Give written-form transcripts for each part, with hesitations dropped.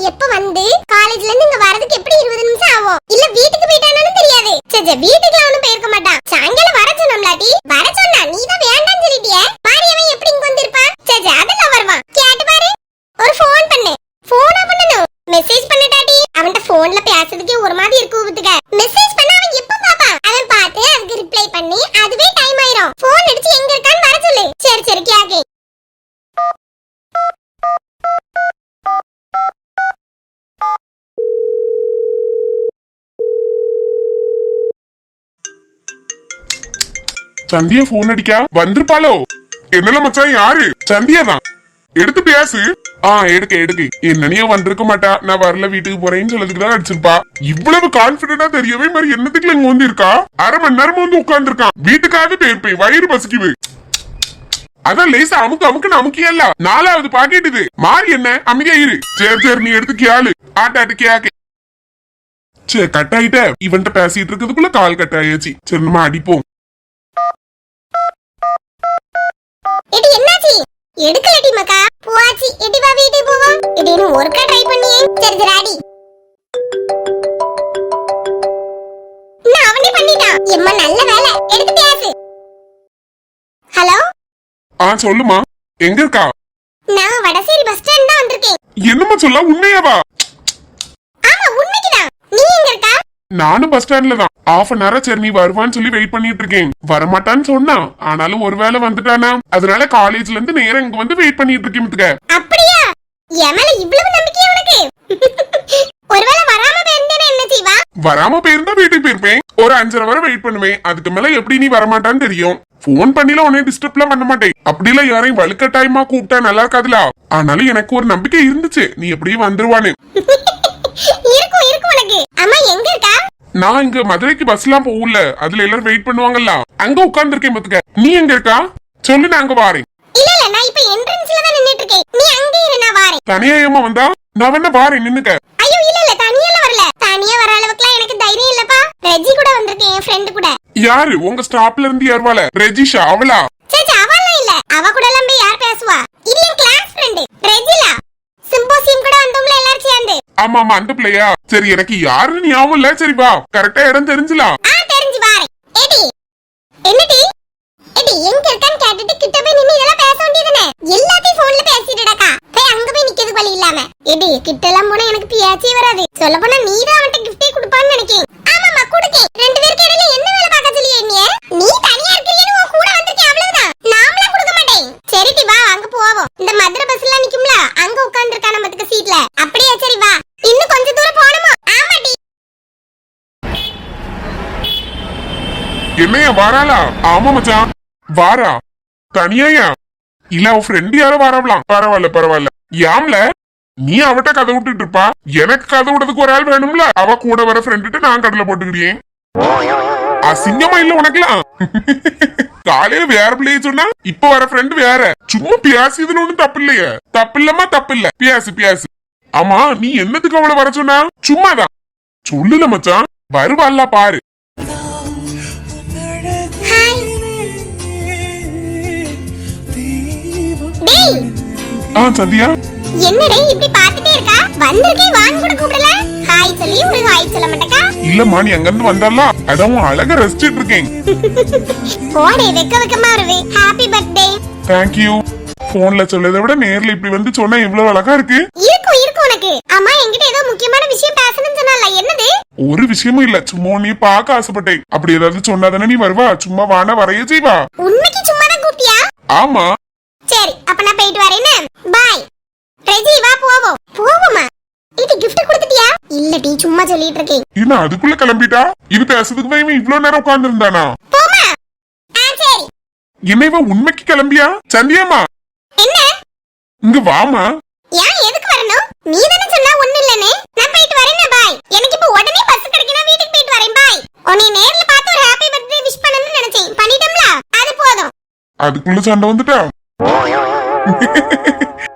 எப்ப வந்து காலேஜ்ல இருந்து இங்க வரதுக்கு எப்படி 20 நிமிஷம் ஆகும்? இல்ல வீட்டுக்கு போயிட்டானாலும் தெரியாது. சே வீட்டுக்கு அவனும் போயிருக்க மாட்டான். சாயங்காலம் வர சொன்னோம்லாட்டி வர சொன்னா நீ தான் வேண்டாம்னு சொல்லிட்டியே. பாரு அவன் எப்படி இங்க வந்திருப்பான். சே அதெல்லாம் வருவான். கேட்டு பாரு. ஒரு ஃபோன் பண்ணு. ஃபோனா பண்ணனும். மெசேஜ் பண்ணடாடி. அவன்ட போன்ல பேசுறதுக்கே ஒரு மாதிரி இருக்கு ஊத்துக்க. மெசேஜ் பண்ணா அவன் எப்ப பாப்பான்? அவன் பார்த்து அதுக்கு ரிப்ளை பண்ணி அதுவே டைம் ஆயிரும். போன் அடிச்சு எங்க இருக்கான்னு வர சொல்லு. சரி கேக்கே. சந்தியா போன் அடிக்கா வந்திருப்பாளோ? என்னல மச்சான் யாரு? சந்தியா தான். எடுத்து பேசு. எடுக்கு என்னனையும் வந்திருக்க மாட்டா. நான் வரல வீட்டுக்கு போறேன்னு சொல்லதுக்கு தான் அடிச்சிருப்பா. இவ்வளவு கான்பிடண்டா தெரியவே மாதிரி என்னத்துக்குல இங்க வந்து இருக்கா? அரை மணி நேரமா வந்து உட்கார்ந்து இருக்கான். வீட்டுக்காவது போயிருப்பேன். வயிறு பசிக்குது. அதான் லேசா அமுக்குன்னு அமுக்கியல்ல. 4வது பாக்கெட் இது. மாறி என்ன அமைதியா இரு. சரி நீ எடுத்து கேளு. ஆட்டாட்டு கேக்கு. சரி கட் ஆயிட்ட. இவன்ட்ட பேசிட்டு இருக்கிறதுக்குள்ள கால் கட் ஆயாச்சு. சரி நம்ம அடிப்போம். எடுக்கலடி மக்கா. போவாச்சி. எடி வா வீட்டுக்கு போவோம். எடின்னு ஒருக்கா ட்ரை பண்ணியே. சரி அடி. நான் அவனே பண்ணிட்டான். எம்மா நல்ல வேலை. எடுத்து பேசு. ஹலோ. சொல்லுமா. எங்க இருக்கா? நான் வடசேரி பஸ் ஸ்டாண்ட் தான் வந்திருக்கேன். என்னமா சொல்ல? உண்மையாவா? ஆமா உண்மைக்குதான். நீ எங்க இருக்கா? நானும் பஸ் ஸ்டாண்ட்ல தான். half an hour சரி நீ வருவான்னு சொல்லி வெயிட் பண்ணிட்டு இருக்கேன். வரமாட்டான்னு சொன்னா. ஆனாலும் ஒருவேளை வந்துட்டானா. அதனால காலேஜ்ல இருந்து நேரம் இங்க வந்து வெயிட் பண்ணிட்டு இருக்கேன். அப்படியா? எமல இவ்வளவு நம்பிக்கை உனக்கு? ஒருவேளை வராம போயிருந்தேனா என்ன செய்வா? வராம போயிருந்தா வீட்டுக்கு போயிருப்பேன். ஒரு 5:30 வரை வெயிட் பண்ணுவேன். அதுக்கு மேல எப்படி நீ வரமாட்டான்னு தெரியும். போன் பண்ணில உன்னை டிஸ்டர்ப்லாம் பண்ண மாட்டேன். அப்படிலாம் யாரையும் வழுக்க டைமா கூப்பிட்டா நல்லா இருக்காதுல. ஆனாலும் எனக்கு ஒரு நம்பிக்கை இருந்துச்சு நீ எப்படியும் வந்துருவானு. இருக்கும் உனக்கு. அம்மா எங்க இருக்கா? நான் இங்க மதுரைக்கு பஸ்லாம் போகல. அதுல எல்லாரும் வெயிட் பண்ணுவாங்கல்ல. அங்க உட்கார்ந்து இருக்கேன் பாத்துக்க. நீ எங்க இருக்கா? சொல்லு நான் அங்க வாரேன். இல்ல நான் இப்ப என்ட்ரன்ஸ்ல தான் நின்னுட்டு இருக்கேன். நீ அங்க இரு நான் வாரேன். தனியா ஏமா வந்தா? நான் வேணா வாரேன் நின்னுக்க. ஐயோ இல்ல தனியால வரல. தனியா வர அளவுக்குலாம் எனக்கு தைரியம் இல்லப்பா. ரெஜி கூட வந்திருக்கேன் என் ஃப்ரெண்ட் கூட. யாரு? உங்க ஸ்டாப்ல இருந்து யாருவால? ரெஜிஷா அவளா? சே அவளலாம் இல்ல. அவ கூட எல்லாம் போய் யார் பேசுவா? இது என் கிளாஸ் ஃப்ரெண்ட் ரெஜிலா. சிம்போசியம் கூட வந்தோம்ல எல்லாரும் சேர்ந்து. ஆமா அந்த பிள்ளையா? சரி எனக்கு யாருன்னு ஞாபகம் இல்ல. சரி வா கரெக்டா இடம் தெரிஞ்சலாம். தெரிஞ்சு வாரேன். ஏடி என்னடி? ஏடி எங்க இருக்கான்னு கேட்டுட்டு கிட்ட போய் நின்னு இதெல்லாம் பேச வேண்டியதுனே. எல்லாத்தையும் போன்ல பேசிட்டடா. போய் அங்க போய் நிக்கிறது வழி இல்லாம. ஏடி கிட்ட எல்லாம் போனா எனக்கு பியாச்சே வராது. சொல்ல போனா நீ தான் அவன்ட்ட கிஃப்டே கொடுப்பான்னு நினைக்கேன். ஆமாமா கொடுக்கேன். ரெண்டு பேருக்கு இடையில என்ன வேலை பார்க்க சொல்லியே நீ தனியா இருக்கீன்னு உன் கூட வந்திருக்கேன் அவ்வளவுதான். நாமலாம் கொடுக்க மாட்டேன். சரிடி வா அங்க போவோம். இந்த மதுரை பஸ் எல்லாம் நிக்கும்ல அங்க உட்கார்ந்து இருக்கா நம்மதுக்கு சீட்ல. அப்படியே சரி வா. இன்னும் கொஞ்ச தூரம் போணுமா? ஆமாடி. என்னையா வாராளா? ஆமா மச்சான் வாரா. தனியாயா? இல்ல அவ ஃப்ரெண்ட் யாரோ வரவலாம். பரவாயில்ல. யாம்ல நீ அவட்ட கதை விட்டுட்டு இருப்பா. எனக்கு கதை விடுறதுக்கு ஒரு ஆள் வேணும்ல. அவ கூட வர ஃப்ரெண்ட்டு நான் கடலை போட்டுக்கிட்டேன். அசிங்கமா இல்ல உனக்குலாம்? காலையில வேற பிள்ளைய சொன்னா இப்ப வர ஃப்ரெண்ட் வேற. சும்மா பேசியதுன்னு ஒண்ணும் தப்பு இல்லையே. தப்பு இல்ல பேசு. ஆமா நீ என்னத்துக்கு அவளை வர சொன்னா? சும்மாதான். சொல்லுல மச்சான் வருவாள்ல பாரு. சந்தியா என்னடே இப்படி பாத்துட்டே இருக்கா? வந்திருக்கே வாங்க கூட கூப்பிடல. ஹாய் சொல்லி ஒரு ஹாய் சொல்ல மாட்டேக்கா? இல்லம்மா நீ அங்க இருந்து வந்தால அதான் அழகா ரெஸ்ட் இருக்கேன். போடே வெக்கமா வருவே. Happy birthday. Thank you. போன்ல சொல்லதை விட நேர்ல இப்படி வந்து சொன்னா எவ்வளவு அழகா இருக்கு. இருக்கும் உனக்கு. அம்மா என்கிட்ட ஏதோ முக்கியமான விஷயம் பேசணும்னு சொன்னால. என்னது? ஒரு விஷயமும் இல்ல. சும்மா நீ பார்க்க ஆசைப்பட்டேன். அப்படி ஏதாவது சொன்னாதானே நீ வருவா. சும்மா வானா வரைய செய்வா. உண்மைக்கு சும்மா தான் கூப்பிட்டியா? ஆமா. சரி அப்ப நான் போயிட்டு வரேனே. பை. ரெஜி வா போவோமா? இது gift கொடுத்துட்டியா? இல்லடி சும்மா சொல்லிட்டு இருக்கேன். என்ன அதுக்குள்ள கிளம்பிட்டா? இது பேசுறதுக்கு தான் இவன் இவ்ளோ நேரம் உட்கார்ந்து இருந்தானா? போமா. சரி. என்ன இவ உண்மைக்கு கிளம்பியா? சந்தியாமா என்ன? இங்க வாமா. ஏன் எதுக்கு வரணும்? நீ தான சொன்னா ஒண்ணு இல்லனே. நான் போயிட்டு வரேனே. பை. எனக்கு இப்ப உடனே பஸ் கிடைக்கணும். வீட்டுக்கு போயிட்டு வரேன். பை. உன்னை நேர்ல பார்த்து ஒரு ஹாப்பி பர்த்டே விஷ் பண்ணனும்னு நினைச்சேன். பண்ணிட்டோம்ல. அது போதும். அதுக்குள்ள சண்டை வந்துட்டா?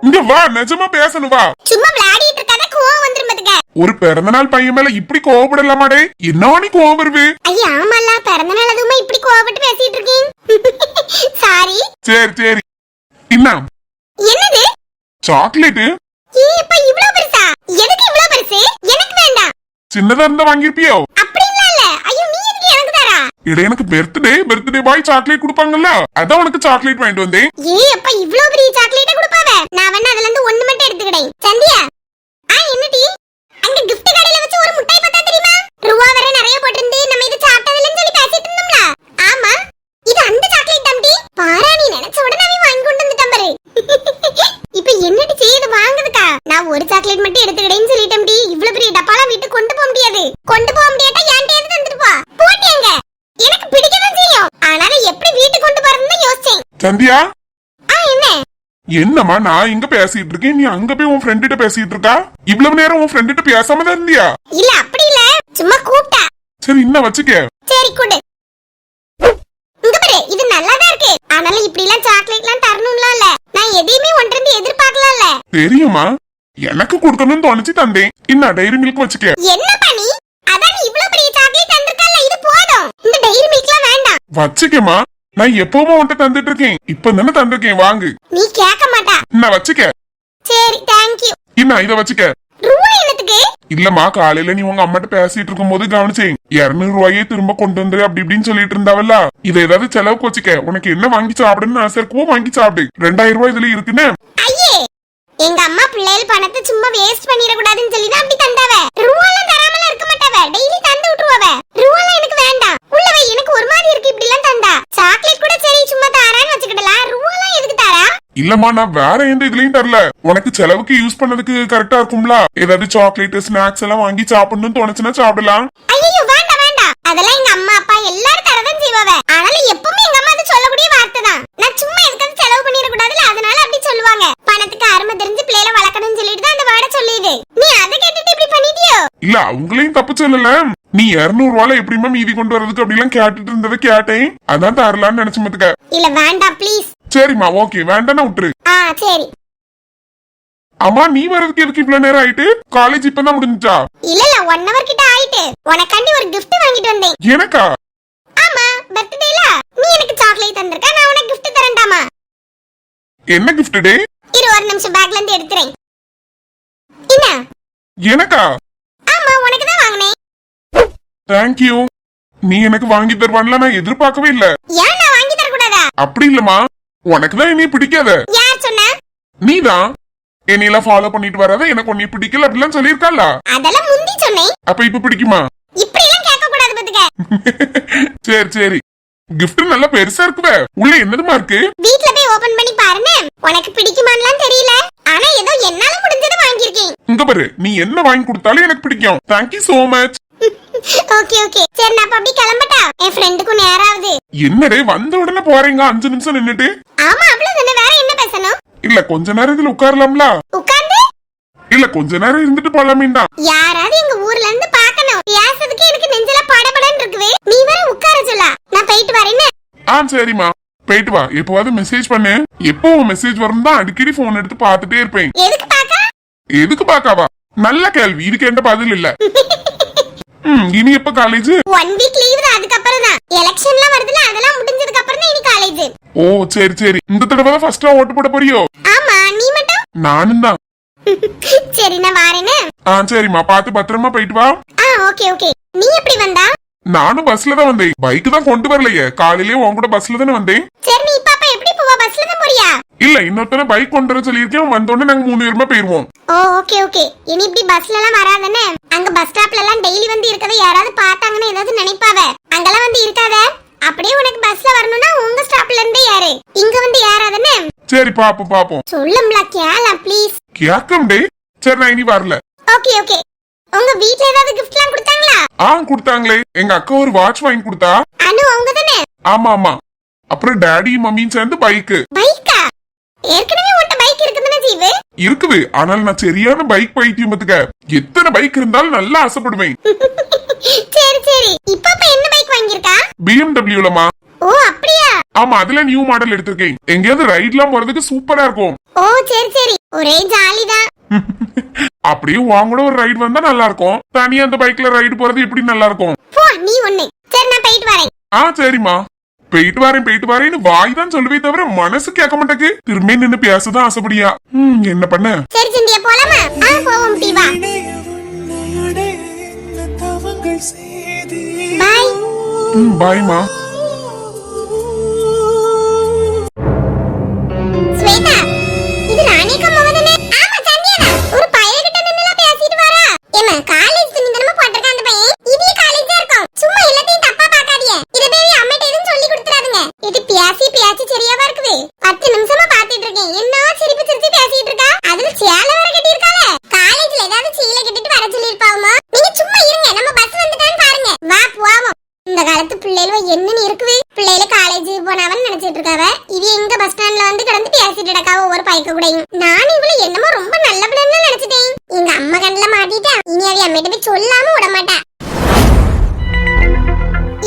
இங்க வா நிஜமா பேசணும் வா. சும்மா விளையாடிட்டு இருக்காத கோவம் வந்துரும் பாத்துக்க. ஒரு பிறந்தநாள் பையன் மேல இப்படி கோவப்படலாமாடே? என்ன நீ கோவம் வருவே? ஐயா ஆமால பிறந்தநாள் அதுமா இப்படி கோவப்பட்டு பேசிட்டு இருக்கீங்க. சாரி. சரி என்ன? என்னது? சாக்லேட். ஏப்பா இவ்ளோ பெருசா? எதுக்கு சின்னதா இருந்தா வாங்கிருப்பியோ? அப்படிலாம் இல்ல. ஐயோ நீ எதுக்கு எனக்கு தரா? இட எனக்கு பர்த்டே பாய் சாக்லேட் கொடுப்பாங்கல்ல, அதான் உனக்கு சாக்லேட் வாங்கிட்டு வந்தேன். ஏய் அப்பா இவ்ளோ பெரிய சாக்லேட் கொடுப்பாவ? நான் வேணா அதுல இருந்து ஒன்னு மட்டும் எடுத்துக்கிறேன். சந்தியா என்னடி அங்க gift கடையில வச்சு ஒரு முட்டாய் பார்த்தா தெரியுமா? ரூபா வேற நிறைய போட்டுருந்து நம்ம இது சாப்பிட்டதில்லன்னு சொல்லி பேசிட்டு இருந்தோம்ல. ஆமா இது அந்த சாக்லேட் தம்பி. பாரா நீ நினைச்ச உடனே அவன் வாங்கி கொண்டு வந்துட்டான் பாரு. இப்போ என்னடி செய்யுது வாங்குதுக்கா? நான் ஒரு சாக்லேட் மட்டும் எடுத்துக்கிறேன்னு சொல்லிட்டேன்டி. இவ்ளோ பெரிய டப்பாலாம் வீட்டுக்கு கொண்டு போக முடியாது. கொண்டு போக முடியாட்டா என்கிட்ட எடுத்து வந்துட்டு போ. போட்டியாங்க எனக்கு பிடிக்கதான் செய்யும். ஆனாலும் எப்படி வீட்டுக்கு கொண்டு போறதுன்னு யோசிச்சேன். சந்தியா என்ன என்னம்மா நான் இங்க பேசிட்டு இருக்கேன், நீ அங்க போய் உன் ஃப்ரெண்ட் கிட்ட பேசிட்டு இருக்கா? இவ்வளவு நேரம் உன் ஃப்ரெண்ட் கிட்ட பேசாம தான் இருந்தியா? இல்ல அப்படி இல்ல, சும்மா கூப்பிட்டா. சரி இன்ன வச்சுக்க. சரி கொடு. இங்க பாரு இது நல்லா தான் இருக்கு. ஆனாலும் இப்படி எல்லாம் சாக்லேட்லாம் தரணும்லாம் இல்ல. நான் எதையுமே ஒன்றிருந்து எதிர்பார்க்கலாம்ல. தெரியுமா, எனக்கு கொடுக்கணும்னு தோணுச்சு தந்தேன். இன்ன டைரி மில்க் வச்சுக்க. என்ன பண்ணி அதான் நீ இவ்ளோ பெரிய சாக்லேட் தந்திருக்கல, இது போதும். இந்த டைரி மில்க்லாம் வேண்டாம். வச்சுக்கமா, நான் எப்பவுமே உன்கிட்ட தந்துட்டு இருக்கேன். இப்ப தானே தந்திருக்கேன், வாங்கு. நீ கேட்க மாட்டா. இன்ன வச்சுக்க. சரி தேங்க் யூ. இன்ன இத வச்சுக்க. ரூபா என்னத்துக்கு? இல்லம்மா, காலையில நீ உங்க அம்மாட்ட பேசிட்டு இருக்கும் போது கவனிச்சேன். 200 ரூபாயே திரும்ப கொண்டு வந்துரு அப்படி இப்படின்னு சொல்லிட்டு இருந்தாவல்ல, இதை ஏதாவது செலவுக்கு வச்சுக்க. உனக்கு என்ன வாங்கி சாப்பிடுன்னு ஆசை இருக்கோ வாங்கி சாப்பிடு. 2000 ரூபாய் இதுல இருக்குன்னு. ஐயே எங்க அம்மா பிள்ளைகள் பணத்தை சும்மா வேஸ்ட் பண்ணிட கூடாதுன்னு சொல்லி தான் அப்படி தந்தாவ. ரூபாலாம் தராமல இருக்க மாட்டாவ, டெய்லி தந்து விட்டுருவாவ. ரூபாலாம் எனக்கு வேண்டாம். உள்ளவே எனக்கு ஒரு மாதிரி இருக்கு இப்படி எல்லாம் தந்தா. சாக்லேட் கூட சரி சும்மா தாரான்னு வச்சுக்கிடலாம். ரூபாலாம் எதுக்கு தாரா? இல்லம்மா, நான் வேற எந்த இதுலயும் தரல. உனக்கு செலவுக்கு யூஸ் பண்ணதுக்கு கரெக்டா இருக்கும்ல. ஏதாவது சாக்லேட் ஸ்நாக்ஸ் எல்லாம் வாங்கி சாப்பிடணும்னு தோணுச்சுன்னா சாப்பிடலாம். ஐயோ வேண்டாம் வேண்டாம், அதெல்லாம் எங்க அம்மா அப்பா எல்லாரும் தரதான் செய்வாவ. ஆனாலும் எப்பவுமே எங்க அம்மா அது சொல்லக்கூடிய வார்த்தை தான். நான் சும்மா எதுக்காவது செலவு பண்ணிட கூடாதுல, அதனால அப்படி சொல்லுவாங்க. பணத்துக்கு அருமை தெரிஞ்சு பிள்ளைல வளர்க்கணும்னு சொல்லிட்டு தான் அந்த வார்த்தை சொல்லுது. நீ அதை கேட்டுட்டு இப்படி பண்ணிட்டியோ? இல்ல அவங்களையும் தப்பு சொல்லல. நீ 200 ரூபாய் எப்படிமா மீதி கொண்டு வரதுக்கு அப்படி எல்லாம் கேட்டுட்டு இருந்ததை கேட்டேன், அதான் தரலான்னு நினைச்சு மத்துக்க. இல்ல வேண்டாம் ப்ளீஸ். சரிம்மா ஓகே, வேண்டாம்னா விட்டுரு. சரி. அம்மா நீ வரதுக்கு எதுக்கு இவ்வளவு நேரம் ஆயிட்டு? காலேஜ் இப்பதான் முடிஞ்சுச்சா? இல்ல 1 hour கிட்ட ஆயிட்டு. உனக்காண்டி ஒரு gift வாங்கிட்டு வந்தேன். எனக்கா? ஆமா பர்த்டேல நீ எனக்கு சாக்லேட் தந்திருக்க, நான் உனக்கு gift தரேன்டாமா. என்ன கிஃப்ட் டே? இரு ஒரு நிமிஷம் பேக்ல இருந்து எடுத்துறேன். என்ன? எனக்கா? ஆமா உனக்கு தான் வாங்குனேன். Thank you. நீ எனக்கு வாங்கி தருவான்ல நான் எதிர்பார்க்கவே இல்ல. ஏன் நான் வாங்கி தர கூடாதா? அப்படி இல்லம்மா, உனக்கு தான் என்னைய பிடிக்காத. யார் சொன்னா? நீதான் என்னையெல்லாம் ஃபாலோ பண்ணிட்டு வராத, எனக்கு உன்னை பிடிக்கல அப்படிலாம் சொல்லியிருக்கல. அதெல்லாம் முந்தி சொன்னேன். அப்ப இப்ப பிடிக்குமா? இப்படி எல்லாம் கேட்க கூடாது பாத்துக்க. சரி சரி, கிஃப்ட் நல்லா பெருசா இருக்குவே. உள்ள என்னதுமா இருக்கு? வீட்ல போய் ஓபன் பண்ணி பாருங்க. உனக்கு பிடிக்குமான்னுலாம் தெரியல, ஆனா ஏதோ என்னால முடிஞ்சது வாங்கியிருக்கேன். இங்க பாரு, நீ என்ன வாங்கி கொடுத்தாலும் எனக்கு பிடிக்கும். Thank you so much. Okay okay சரி நான் அப்படி கிளம்பட்டா? என் ஃப்ரெண்டுக்கும் நேராவது. என்னடே வந்த உடனே போறீங்க? 5 நிமிஷம் நின்னுட்டு. ஆமா அவ்வளவுதானே, வேற என்ன பேசணும்? இல்ல கொஞ்ச நேரம் இதுல உட்காரலாம்ல? உட்கார்ந்து இல்ல கொஞ்ச நேரம் இருந்துட்டு போலாமேண்டா. யாராவது எங்க ஊர்ல இருந்து பாக்கணும். பேசுறதுக்கு எனக்கு நெஞ்சல படபடன்னு இருக்குவே. நீ வேற உட்கார சொல்ல. நான் போயிட்டு வரேன். சரிம்மா போயிட்டு வா. எப்பவாவது மெசேஜ் பண்ணு. எப்போ மெசேஜ் வரும் தான் அடிக்கடி போன் எடுத்து பாத்துட்டே இருப்பேன். எதுக்கு பாக்க? எதுக்கு பாக்காவா? நல்ல கேள்வி, இதுக்கு எந்த பதில் இல்ல. இனி எப்ப காலேஜ்? 1 week லீவ் தான். அதுக்கு அப்புறம் தான் எலெக்ஷன்லாம் வருதுல, அதெல்லாம் முடிஞ்சதுக்கு அப்புறம் தான் இனி காலேஜ். ஓ சரி சரி. இந்த தடவை தான் ஃபர்ஸ்டா ஓட்டு போட போறியோ? ஆமா நீ மட்டும்? நானும் தான். சரி நான் வரேனே. சரிம்மா பாத்து பத்திரமா போயிட்டு வா. Okay okay. நீ எப்படி வந்தா? நானும் பஸ்ல தான் வந்தேன். பைக் தான் கொண்டு வரலையே. காலையிலேயே உன் கூட பஸ்ல தானே வந்தேன். சரி நீ பாப்பா எப்படி போவா? பஸ்ல தான் போறியா? இல்ல இன்னொருத்தன பைக் கொண்டு வர சொல்லியிருக்கேன். வந்தோடனே நாங்க 3 பேருமா போயிருவோம். Okay okay. இனி இப்படி பஸ்ல எல்லாம் வராதனே. அங்க பஸ் ஸ்டாப்ல எல்லாம் டெய்லி வந்து இருக்கவே யாராவது பார்த்தாங்கன்னு ஏதாவது நினைப்பாவ. அங்கெல்லாம் வந்து இருக்காத. அப்படியே உனக்கு பஸ்ல வரணும்னா உங்க ஸ்டாப்ல இருந்து ஏறு. இங்க வந்து ஏறாதனே. சரி பாப்போம் பாப்போம். சொல்லும்ல கேளா ப்ளீஸ். கேக்கம் டே. சரி நான் இனி வரல. Okay okay. உங்க வீட்ல ஏதாவது கிஃப்ட்லாம் கொடுத்தாங்களா? கொடுத்தாங்களே. எங்க அக்கா ஒரு வாட்ச் வாங்கி கொடுத்தா. அனு அவங்க தானே? ஆமா ஆமா. அப்புறம் டாடி மம்மியும் சேர்ந்து பைக். பைக்கா? ஏற்கனவே உன்கிட்ட பைக் இருக்குதுன்னு ஜீவு. இருக்குது. ஆனால் நான் சரியான பைக் பைத்தியம் பத்துக்க. எத்தனை பைக் இருந்தாலும் நல்லா ஆசைப்படுவேன். சரி சரி. இப்ப என்ன பைக் வாங்கியிருக்கா? BMW-லமா. ஓ அப்படியா? ஆமா அதுல நியூ மாடல் எடுத்திருக்கேன். எங்கேயாவது ரைட்லாம் போறதுக்கு சூப்பரா இருக்கும். ஓ சரி சரி. ஒரே ஜாலிதான். அப்படியே வாங்கூட ஒரு ரைடு வந்தா நல்லா இருக்கும். தனியா அந்த பைக்ல ரைடு போறது எப்படி நல்லா இருக்கும்? போ நீ ஒண்ணு. சரி நான் போயிட்டு வரேன். சரிம்மா போயிட்டு வரேன்னு வாய் தான் சொல்லுவே தவிர மனசு கேட்க மாட்டேக்கு. திரும்ப நின்னு பேசதான் ஆசைப்படியா. என்ன பண்ண? சரி சிந்தியா போலாமா? போவோம் டீ வா. பாய். பாய்மா. ஸ்வேதா, இது ராணிகா அம்மாவா தானே? ஆமா சந்தியா தான். ஒரு பையன்கிட்ட நின்னுலாம் பேசிட்டு வரா. ஏமா காலேஜ் துணி தானே போட்டுருக்கான் அந்த பையன். இதே காலேஜா இருக்கும். சும்மா எல்லாத்தையும் தப்பா பார்க்காதீங்க. இத போய் அம்மாட்ட எதுவும் சொல்லி கொடுத்துறாதீங்க. இது பேசி சரியாவா இருக்குது. 10 நிமிஷமா பாத்துட்டு இருக்கேன். என்ன சிரிப்பு சிரிச்சு பேசிட்டு இருக்கா? அதுல சேலை வேற கட்டி இருக்காளே. காலேஜ்ல ஏதாவது சீலை கட்டிட்டு வர சொல்லி இருப்பாவுமா? நீங்க சும்மா இருங்க. நம்ம பஸ் வந்துட்டான்னு பாருங்க. வா போவோம். இந்த காலத்து பிள்ளைகள் என்னன்னு இருக்குது. பிள்ளைல காலேஜ் போனவன் நினைச்சிட்டு இருக்காவ. இது எங்க பஸ் ஸ்டாண்ட்ல வந்து கிடந்து பேசிட்டு இருக்கா ஒவ்வொரு பைக்க கூடயும். நான் இவ்வளவு என்னமோ ரொம்ப நல்ல பிள்ளைன்னு நினைச்சிட்டேன். எங்க அம்மா கண்ணுல மாட்டிட்டா. இனி அவ அம்மிட்ட போய் சொல்லாம விட மாட்டா.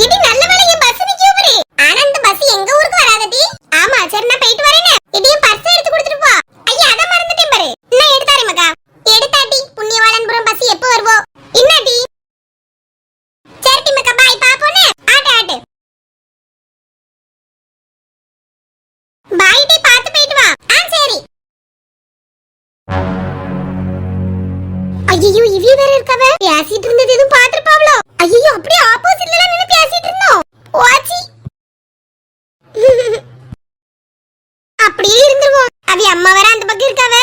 இது நல்ல வேளை என் பஸ் நிக்க பாரு. ஆனா இந்த பஸ் எங்க ஊருக்கு வராதடி. ஆமா சரி நான் போயிட்டு வரேனே. இதையும் பர்ஸ் எடுத்து கொடுத்துட்டு போ. ஐயா அத மறந்துட்டேன் பாரு. நான் எடுத்தாரே மகா. எடுத்தாடி. புண்ணியவாளன்புரம் பஸ் எப்போ வருவோ? இன்னாடி. சரி மக்கா பாய் பாப்போனே. ஆட்டு. பாய் டீ பாத்து போயிட்டு வா. சரி. ஐயோ இவ்வி வேற இருக்கவே. பேசிட்டு இருந்தது எதுவும் பாத்துப்பாவளோ? ஐயோ அப்படியே ஆப்போசிட்ல நின்னு பேசிட்டு இருந்தோம். ஓச்சி. அப்படியே இருந்துருவோம். அவ அம்மா வேற அந்த பக்கம் இருக்கவே.